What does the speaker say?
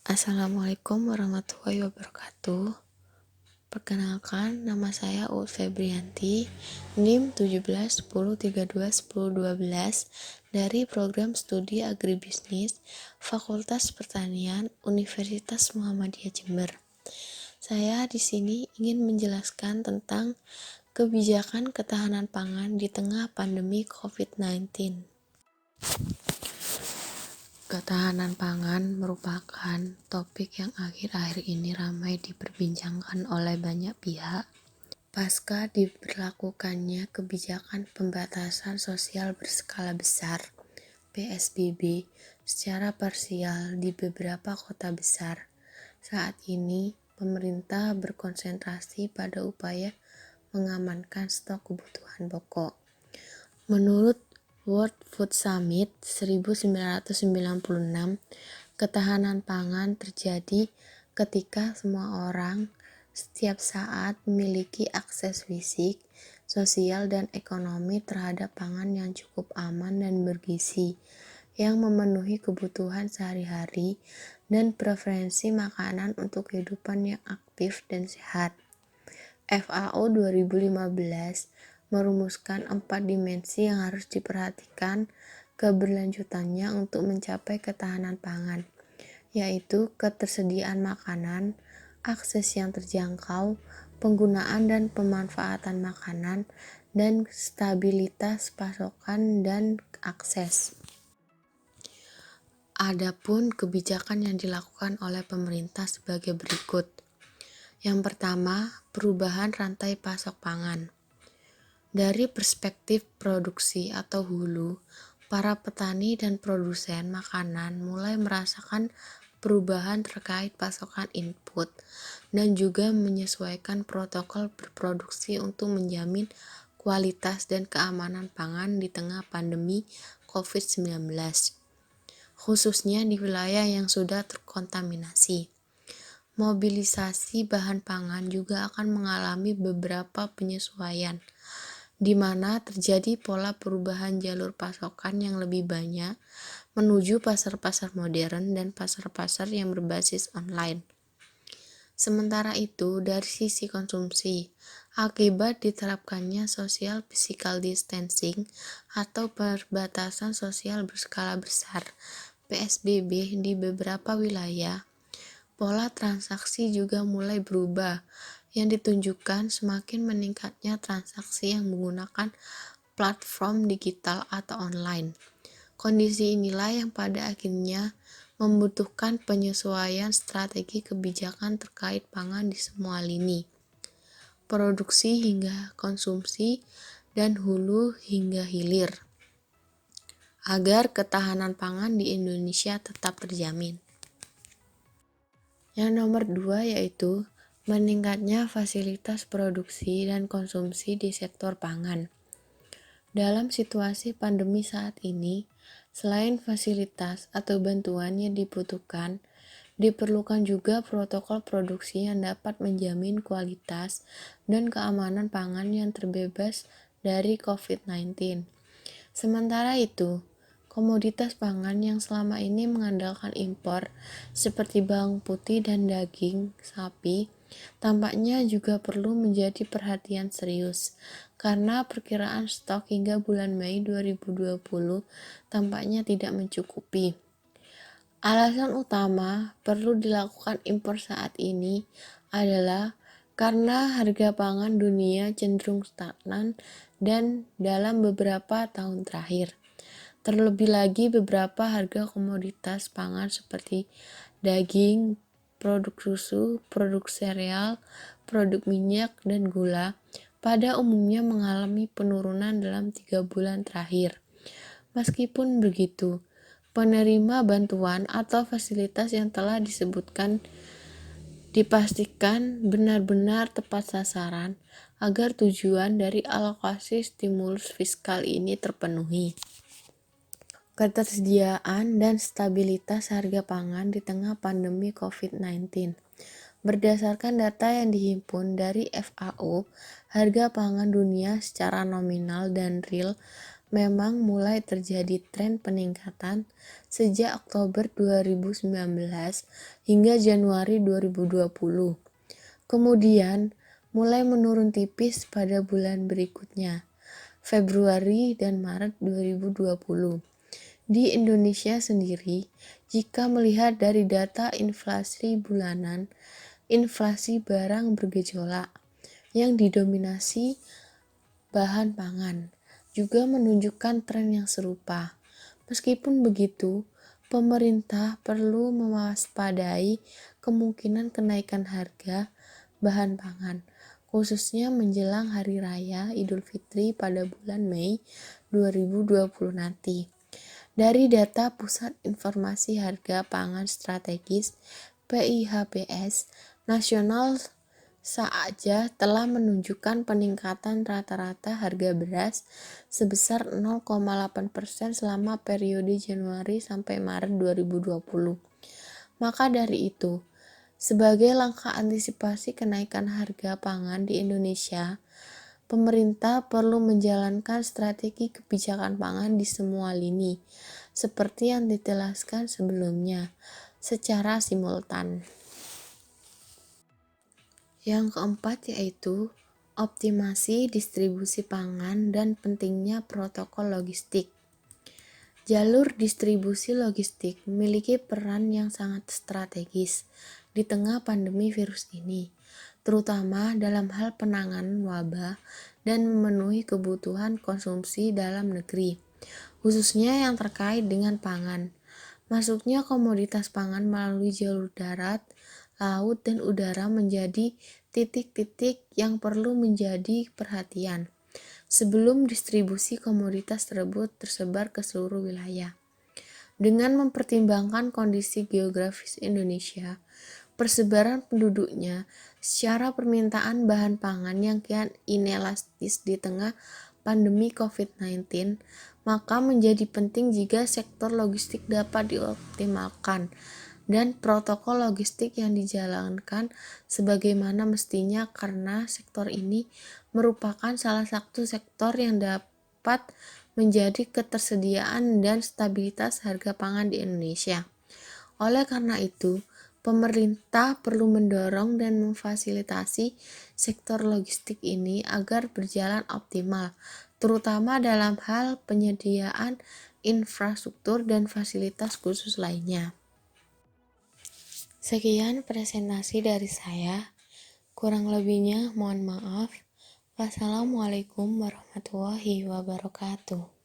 Assalamualaikum warahmatullahi wabarakatuh. Perkenalkan, nama saya Uut Febrianti, NIM 1710321012 dari Program Studi Agribisnis Fakultas Pertanian Universitas Muhammadiyah Jember. Saya di sini ingin menjelaskan tentang kebijakan ketahanan pangan di tengah pandemi COVID-19. Ketahanan pangan merupakan topik yang akhir-akhir ini ramai diperbincangkan oleh banyak pihak pasca diberlakukannya kebijakan pembatasan sosial berskala besar (PSBB) secara parsial di beberapa kota besar. Saat ini, pemerintah berkonsentrasi pada upaya mengamankan stok kebutuhan pokok. Menurut World Food Summit 1996, ketahanan pangan terjadi ketika semua orang setiap saat memiliki akses fisik, sosial, dan ekonomi terhadap pangan yang cukup aman dan bergizi, yang memenuhi kebutuhan sehari-hari dan preferensi makanan untuk kehidupan yang aktif dan sehat. FAO 2015 merumuskan 4 dimensi yang harus diperhatikan keberlanjutannya untuk mencapai ketahanan pangan, yaitu ketersediaan makanan, akses yang terjangkau, penggunaan dan pemanfaatan makanan, dan stabilitas pasokan dan akses. Adapun kebijakan yang dilakukan oleh pemerintah sebagai berikut. Yang pertama, perubahan rantai pasok pangan. Dari perspektif produksi atau hulu, para petani dan produsen makanan mulai merasakan perubahan terkait pasokan input dan juga menyesuaikan protokol berproduksi untuk menjamin kualitas dan keamanan pangan di tengah pandemi COVID-19, khususnya di wilayah yang sudah terkontaminasi. Mobilisasi bahan pangan juga akan mengalami beberapa penyesuaian, di mana terjadi pola perubahan jalur pasokan yang lebih banyak menuju pasar-pasar modern dan pasar-pasar yang berbasis online. Sementara itu, dari sisi konsumsi, akibat diterapkannya social physical distancing atau perbatasan sosial berskala besar (PSBB) di beberapa wilayah, pola transaksi juga mulai berubah, yang ditunjukkan semakin meningkatnya transaksi yang menggunakan platform digital atau online. Kondisi inilah yang pada akhirnya membutuhkan penyesuaian strategi kebijakan terkait pangan di semua lini, produksi hingga konsumsi dan hulu hingga hilir, agar ketahanan pangan di Indonesia tetap terjamin. Yang nomor 2 yaitu meningkatnya fasilitas produksi dan konsumsi di sektor pangan. Dalam situasi pandemi saat ini, selain fasilitas atau bantuan yang dibutuhkan, diperlukan juga protokol produksi yang dapat menjamin kualitas dan keamanan pangan yang terbebas dari COVID-19. Sementara itu, komoditas pangan yang selama ini mengandalkan impor seperti bawang putih dan daging sapi tampaknya juga perlu menjadi perhatian serius karena perkiraan stok hingga bulan Mei 2020 tampaknya tidak mencukupi. Alasan utama perlu dilakukan impor saat ini adalah karena harga pangan dunia cenderung stagnan dan dalam beberapa tahun terakhir. Terlebih lagi beberapa harga komoditas pangan seperti daging, produk susu, produk sereal, produk minyak, dan gula pada umumnya mengalami penurunan dalam 3 bulan terakhir. Meskipun begitu, penerima bantuan atau fasilitas yang telah disebutkan dipastikan benar-benar tepat sasaran agar tujuan dari alokasi stimulus fiskal ini terpenuhi. Ketersediaan dan stabilitas harga pangan di tengah pandemi COVID-19. Berdasarkan data yang dihimpun dari FAO, harga pangan dunia secara nominal dan real memang mulai terjadi tren peningkatan sejak Oktober 2019 hingga Januari 2020. Kemudian mulai menurun tipis pada bulan berikutnya, Februari dan Maret 2020. Di Indonesia sendiri, jika melihat dari data inflasi bulanan, inflasi barang bergejolak yang didominasi bahan pangan juga menunjukkan tren yang serupa. Meskipun begitu, pemerintah perlu mewaspadai kemungkinan kenaikan harga bahan pangan, khususnya menjelang Hari Raya Idul Fitri pada bulan Mei 2020 nanti. Dari data Pusat Informasi Harga Pangan Strategis (PIHPS) nasional saja telah menunjukkan peningkatan rata-rata harga beras sebesar 0,8% selama periode Januari sampai Maret 2020. Maka dari itu, sebagai langkah antisipasi kenaikan harga pangan di Indonesia, pemerintah perlu menjalankan strategi kebijakan pangan di semua lini, seperti yang dijelaskan sebelumnya, secara simultan. Yang keempat yaitu optimasi distribusi pangan dan pentingnya protokol logistik. Jalur distribusi logistik memiliki peran yang sangat strategis di tengah pandemi virus ini, terutama dalam hal penanganan wabah dan memenuhi kebutuhan konsumsi dalam negeri, khususnya yang terkait dengan pangan. Masuknya komoditas pangan melalui jalur darat, laut, dan udara menjadi titik-titik yang perlu menjadi perhatian sebelum distribusi komoditas tersebut tersebar ke seluruh wilayah. Dengan mempertimbangkan kondisi geografis Indonesia, persebaran penduduknya, secara permintaan bahan pangan yang kian inelastis di tengah pandemi COVID-19, maka menjadi penting jika sektor logistik dapat dioptimalkan dan protokol logistik yang dijalankan sebagaimana mestinya, karena sektor ini merupakan salah satu sektor yang dapat menjadi ketersediaan dan stabilitas harga pangan di Indonesia. Oleh karena itu, pemerintah perlu mendorong dan memfasilitasi sektor logistik ini agar berjalan optimal, terutama dalam hal penyediaan infrastruktur dan fasilitas khusus lainnya. Sekian presentasi dari saya. Kurang lebihnya mohon maaf. Wassalamualaikum warahmatullahi wabarakatuh.